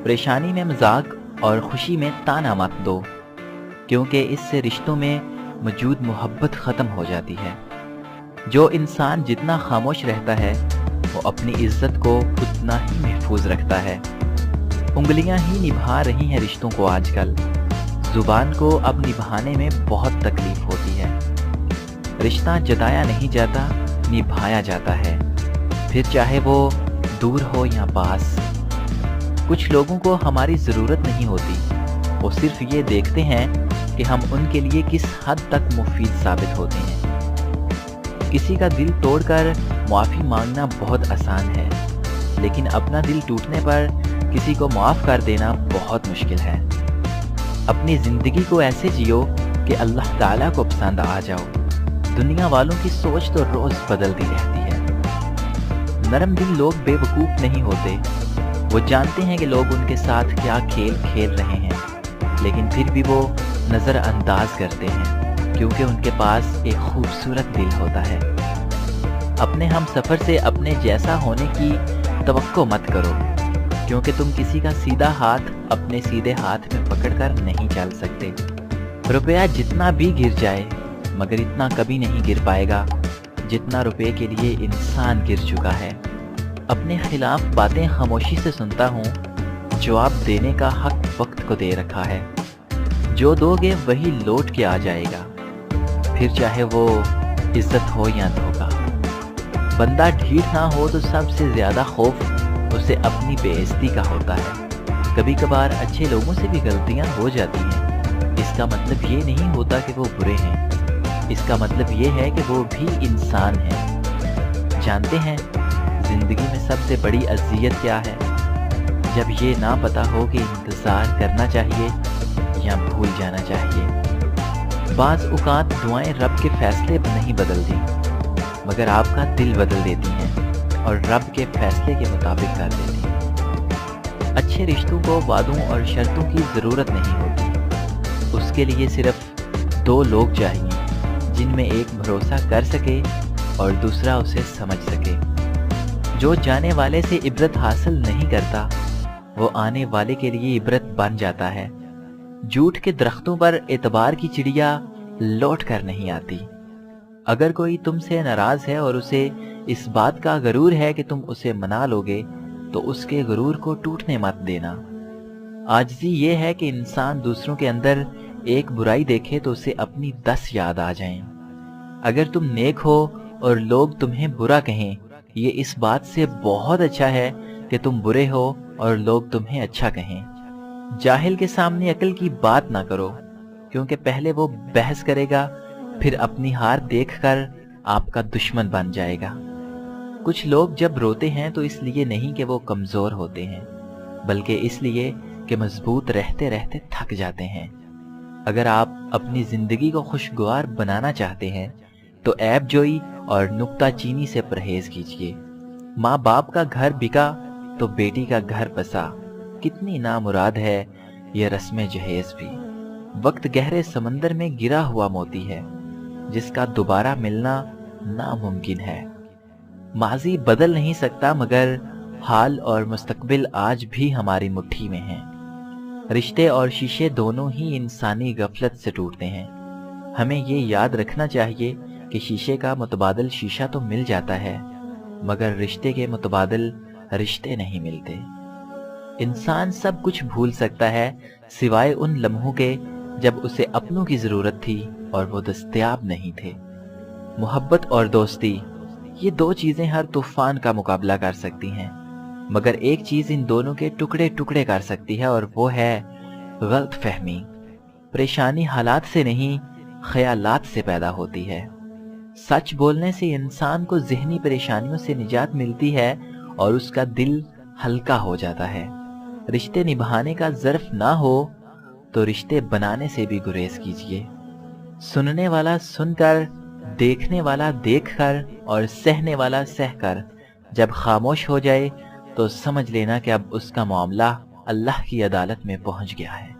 پریشانی میں مذاق اور خوشی میں تانا مت دو، کیونکہ اس سے رشتوں میں موجود محبت ختم ہو جاتی ہے۔ جو انسان جتنا خاموش رہتا ہے وہ اپنی عزت کو اتنا ہی محفوظ رکھتا ہے۔ انگلیاں ہی نبھا رہی ہیں رشتوں کو آج کل، زبان کو اب نبھانے میں بہت تکلیف ہوتی ہے۔ رشتہ جتایا نہیں جاتا، نبھایا جاتا ہے، پھر چاہے وہ دور ہو یا پاس۔ کچھ لوگوں کو ہماری ضرورت نہیں ہوتی، وہ صرف یہ دیکھتے ہیں کہ ہم ان کے لیے کس حد تک مفید ثابت ہوتے ہیں۔ کسی کا دل توڑ کر معافی مانگنا بہت آسان ہے، لیکن اپنا دل ٹوٹنے پر کسی کو معاف کر دینا بہت مشکل ہے۔ اپنی زندگی کو ایسے جیو کہ اللہ تعالیٰ کو پسند آ جاؤ۔ دنیا والوں کی سوچ تو روز بدلتی رہتی ہے۔ نرم دل لوگ بے وقوف نہیں ہوتے، وہ جانتے ہیں کہ لوگ ان کے ساتھ کیا کھیل کھیل رہے ہیں، لیکن پھر بھی وہ نظر انداز کرتے ہیں، کیونکہ ان کے پاس ایک خوبصورت دل ہوتا ہے۔ اپنے ہم سفر سے اپنے جیسا ہونے کی توقع مت کرو، کیونکہ تم کسی کا سیدھا ہاتھ اپنے سیدھے ہاتھ میں پکڑ کر نہیں چل سکتے۔ روپیہ جتنا بھی گر جائے مگر اتنا کبھی نہیں گر پائے گا جتنا روپے کے لیے انسان گر چکا ہے۔ اپنے خلاف باتیں خاموشی سے سنتا ہوں، جواب دینے کا حق وقت کو دے رکھا ہے۔ جو دو گے وہی لوٹ کے آ جائے گا، پھر چاہے وہ عزت ہو یا دھوکہ۔ بندہ ڈھیٹ نہ ہو تو سب سے زیادہ خوف اسے اپنی بے عزتی کا ہوتا ہے۔ کبھی کبھار اچھے لوگوں سے بھی غلطیاں ہو جاتی ہیں، اس کا مطلب یہ نہیں ہوتا کہ وہ برے ہیں، اس کا مطلب یہ ہے کہ وہ بھی انسان ہیں۔ جانتے ہیں زندگی میں سب سے بڑی اذیت کیا ہے؟ جب یہ نہ پتا ہو کہ انتظار کرنا چاہیے یا بھول جانا چاہیے۔ بعض اوقات دعائیں رب کے فیصلے نہیں بدلتی، مگر آپ کا دل بدل دیتی ہیں اور رب کے فیصلے کے مطابق کر دیتی ہیں۔ اچھے رشتوں کو وعدوں اور شرطوں کی ضرورت نہیں ہوتی، اس کے لیے صرف دو لوگ چاہیے جن میں ایک بھروسہ کر سکے اور دوسرا اسے سمجھ سکے۔ جو جانے والے سے عبرت حاصل نہیں کرتا وہ آنے والے کے لیے عبرت بن جاتا ہے۔ جھوٹ کے درختوں پر اعتبار کی چڑیا لوٹ کر نہیں آتی۔ اگر کوئی تم سے ناراض ہے اور اسے اس بات کا غرور ہے کہ تم اسے منا لوگے تو اس کے غرور کو ٹوٹنے مت دینا۔ عاجزی یہ ہے کہ انسان دوسروں کے اندر ایک برائی دیکھے تو اسے اپنی 10 یاد آ جائیں۔ اگر تم نیک ہو اور لوگ تمہیں برا کہیں، یہ اس بات سے بہت اچھا ہے کہ تم برے ہو اور لوگ تمہیں اچھا کہیں۔ جاہل کے سامنے عقل کی بات نہ کرو، کیونکہ پہلے وہ بحث کرے گا، پھر اپنی ہار دیکھ کر آپ کا دشمن بن جائے گا۔ کچھ لوگ جب روتے ہیں تو اس لیے نہیں کہ وہ کمزور ہوتے ہیں، بلکہ اس لیے کہ مضبوط رہتے رہتے تھک جاتے ہیں۔ اگر آپ اپنی زندگی کو خوشگوار بنانا چاہتے ہیں تو عیب جوئی اور نکتہ چینی سے پرہیز کیجیے۔ ماں باپ کا گھر بکا تو بیٹی کا گھر بسا، کتنی نامراد ہے یہ رسم جہیز بھی۔ وقت گہرے سمندر میں گرا ہوا موتی ہے جس کا دوبارہ ملنا ناممکن ہے۔ ماضی بدل نہیں سکتا مگر حال اور مستقبل آج بھی ہماری مٹھی میں ہیں۔ رشتے اور شیشے دونوں ہی انسانی غفلت سے ٹوٹتے ہیں۔ ہمیں یہ یاد رکھنا چاہیے کہ شیشے کا متبادل شیشہ تو مل جاتا ہے، مگر رشتے کے متبادل رشتے نہیں ملتے۔ انسان سب کچھ بھول سکتا ہے سوائے ان لمحوں کے جب اسے اپنوں کی ضرورت تھی اور وہ دستیاب نہیں تھے۔ محبت اور دوستی، یہ دو چیزیں ہر طوفان کا مقابلہ کر سکتی ہیں، مگر ایک چیز ان دونوں کے ٹکڑے ٹکڑے کر سکتی ہے اور وہ ہے غلط فہمی۔ پریشانی حالات سے نہیں، خیالات سے پیدا ہوتی ہے۔ سچ بولنے سے انسان کو ذہنی پریشانیوں سے نجات ملتی ہے اور اس کا دل ہلکا ہو جاتا ہے۔ رشتے نبھانے کا ظرف نہ ہو تو رشتے بنانے سے بھی گریز کیجیے۔ سننے والا سن کر، دیکھنے والا دیکھ کر اور سہنے والا سہ کر جب خاموش ہو جائے تو سمجھ لینا کہ اب اس کا معاملہ اللہ کی عدالت میں پہنچ گیا ہے۔